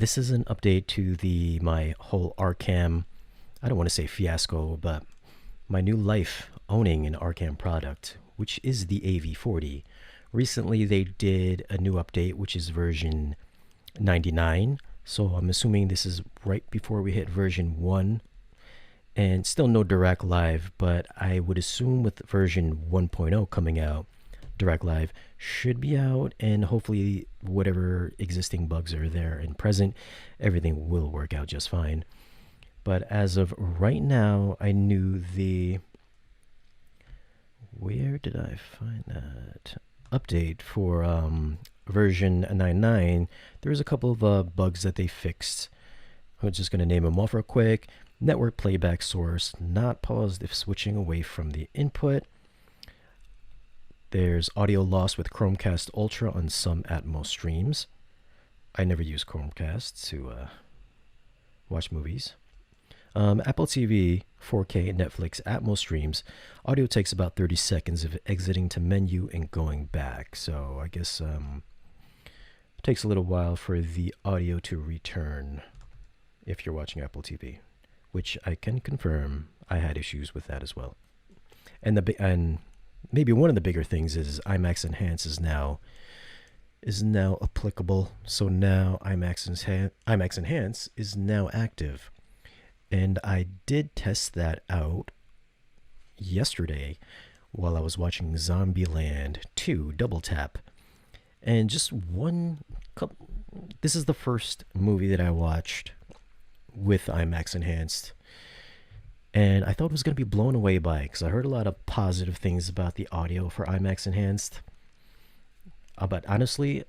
This is an update to my whole Arcam, I don't want to say fiasco, but my new life owning an Arcam product, which is the AV40. Recently, they did a new update, which is version 99. So I'm assuming this is right before we hit version 1. And still no direct live, but I would assume with version 1.0 coming out, direct live should be out, and hopefully whatever existing bugs are there and present, everything will work out just fine. But as of right now, I knew where did I find that update for version 99? There's a couple of bugs that they fixed. I'm just going to name them off real quick. Network playback source not paused if switching away from the input. There's audio loss with Chromecast Ultra on some Atmos streams. I never use Chromecast to watch movies. Apple TV, 4K, Netflix, Atmos streams. Audio takes about 30 seconds of exiting to menu and going back. So I guess it takes a little while for the audio to return if you're watching Apple TV, which I can confirm I had issues with that as well. And maybe one of the bigger things is IMAX Enhanced is now applicable. So now IMAX Enhanced is now active. And I did test that out yesterday while I was watching Zombieland 2 Double Tap. And just this is the first movie that I watched with IMAX Enhanced. And I thought it was going to be blown away by it because I heard a lot of positive things about the audio for IMAX Enhanced. But honestly,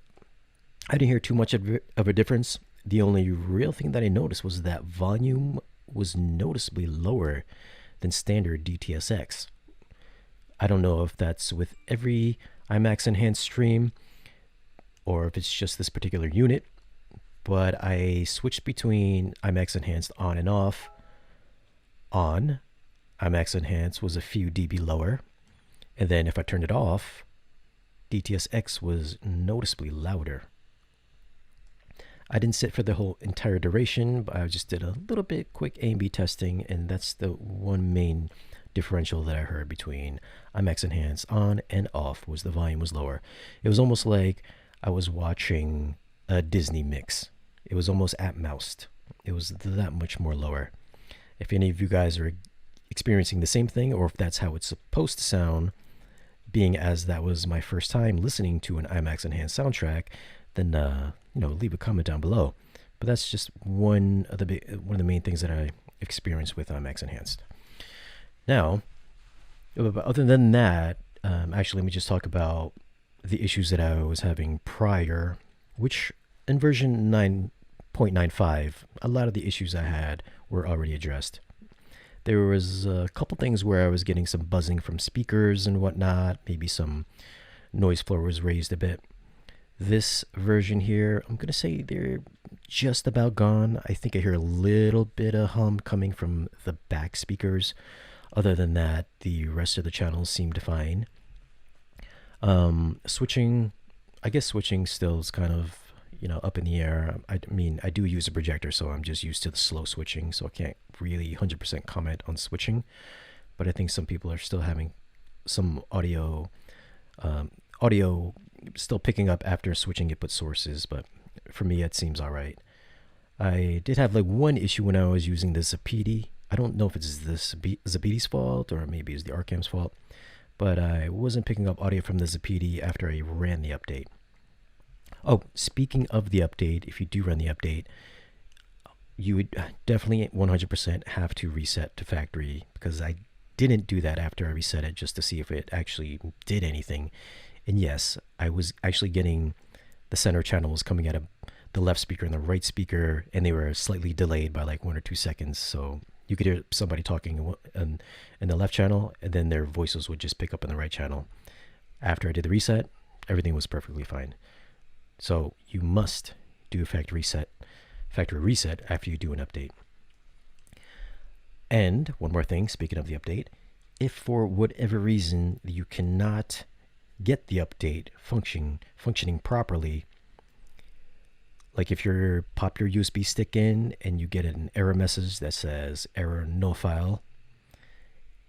I didn't hear too much of a difference. The only real thing that I noticed was that volume was noticeably lower than standard DTS:X. I don't know if that's with every IMAX Enhanced stream or if it's just this particular unit, but I switched between IMAX Enhanced on and off. On, IMAX Enhanced was a few dB lower, and then if I turned it off, DTS:X was noticeably louder. I didn't sit for the whole entire duration, but I just did a little bit quick A/B testing, and that's the one main differential that I heard between IMAX Enhanced on and off was the volume was lower. It was almost like I was watching a Disney mix. It was almost Atmosed. It was that much more lower. If any of you guys are experiencing the same thing, or if that's how it's supposed to sound, being as that was my first time listening to an IMAX Enhanced soundtrack, then leave a comment down below. But that's just one of the main things that I experienced with IMAX Enhanced. Now, other than that, actually, let me just talk about the issues that I was having prior, which in version 9.95, a lot of the issues I had were already addressed. There was a couple things where I was getting some buzzing from speakers and whatnot. Maybe some noise floor was raised a bit. This version here, I'm going to say they're just about gone. I think I hear a little bit of hum coming from the back speakers. Other than that, the rest of the channels seemed fine. Switching still is kind of, up in the air. I mean, I do use a projector, so I'm just used to the slow switching, so I can't really 100% comment on switching. But I think some people are still having some audio still picking up after switching input sources, but for me, it seems all right. I did have one issue when I was using the Zapiti. I don't know if it's the Zapiti's fault or maybe it's the Arcam's fault, but I wasn't picking up audio from the Zapiti after I ran the update. Oh, speaking of the update, if you do run the update, you would definitely 100% have to reset to factory, because I didn't do that after I reset it just to see if it actually did anything. And yes, I was actually getting the center channels coming out of the left speaker and the right speaker, and they were slightly delayed by 1 or 2 seconds. So you could hear somebody talking in the left channel, and then their voices would just pick up in the right channel. After I did the reset, everything was perfectly fine. So you must do a factory reset after you do an update. And one more thing, speaking of the update, if for whatever reason you cannot get the update functioning properly, Like if you pop your USB stick in and you get an error message that says error no file,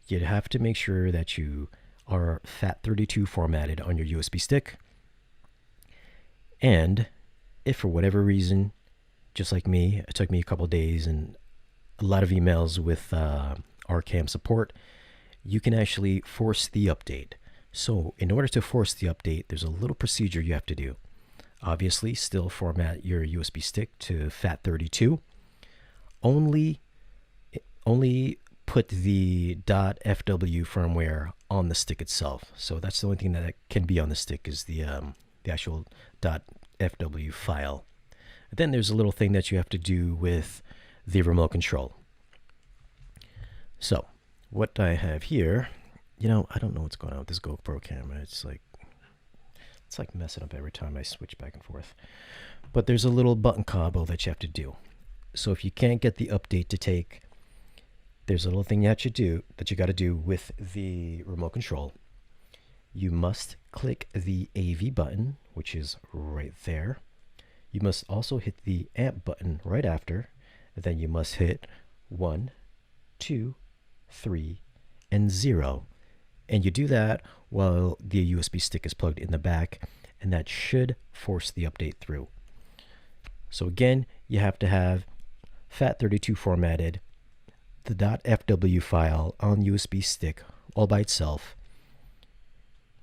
you'd have to make sure that you are FAT32 formatted on your USB stick. And if for whatever reason, just like me, it took me a couple days and a lot of emails with Arcam support, you can actually force the update. So in order to force the update, there's a little procedure you have to do. Obviously, still format your USB stick to FAT32. Only put the .fw firmware on the stick itself. So that's the only thing that can be on the stick is the actual .fw file. And then there's a little thing that you have to do with the remote control. So what I have here, I don't know what's going on with this GoPro camera. It's like messing up every time I switch back and forth. But there's a little button combo that you have to do. So if you can't get the update to take, there's a little thing that you got to do with the remote control. You must click the AV button, which is right there. You must also hit the amp button right after. Then you must hit 1, 2, 3, and 0. And you do that while the USB stick is plugged in the back, and that should force the update through. So again, you have to have FAT32 formatted, the .fw file on USB stick all by itself.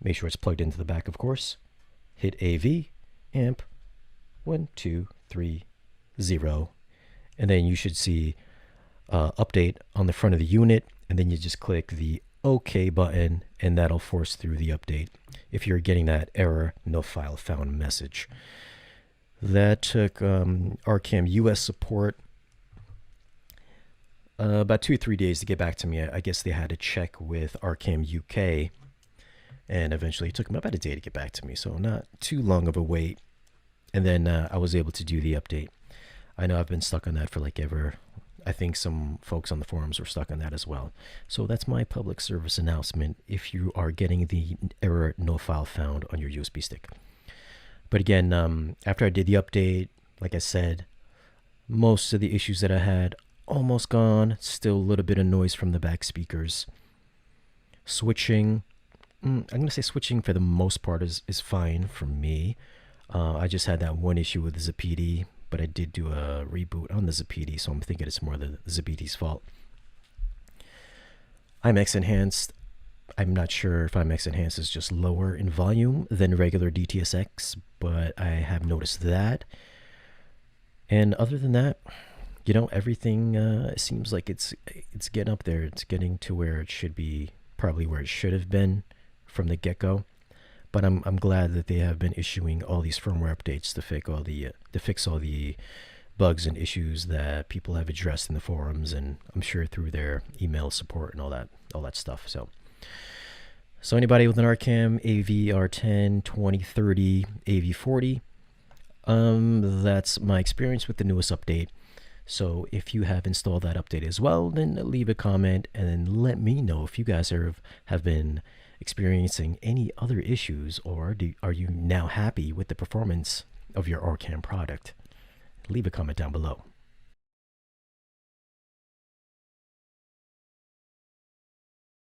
Make sure it's plugged into the back, of course. Hit AV, amp, 1, 2, 3, 0. And then you should see update on the front of the unit, and then you just click the OK button, and that'll force through the update if you're getting that error no file found message. That took Arcam US support about 2 or 3 days to get back to me. I guess they had to check with Arcam UK, and eventually it took them about a day to get back to me, so not too long of a wait. And then I was able to do the update. I know I've been stuck on that for like ever. I think some folks on the forums were stuck on that as well. So that's my public service announcement if you are getting the error no file found on your USB stick. But again, after I did the update, like I said, most of the issues that I had almost gone. Still a little bit of noise from the back speakers. Switching, I'm going to say switching for the most part is fine for me. I just had that one issue with the Zapiti, but I did do a reboot on the Zapiti, so I'm thinking it's more the Zapiti's fault. IMAX Enhanced, I'm not sure if IMAX Enhanced is just lower in volume than regular DTSX, but I have noticed that. And other than that, you know, everything seems like it's getting up there. It's getting to where it should be, probably where it should have been from the get-go. But I'm glad that they have been issuing all these firmware updates to fix all the bugs and issues that people have addressed in the forums, and I'm sure through their email support and all that stuff. So anybody with an Arcam AV40, 2030, AV40, that's my experience with the newest update. So if you have installed that update as well, then leave a comment and then let me know if you guys have been experiencing any other issues, or are you now happy with the performance of your Arcam product? Leave a comment down below.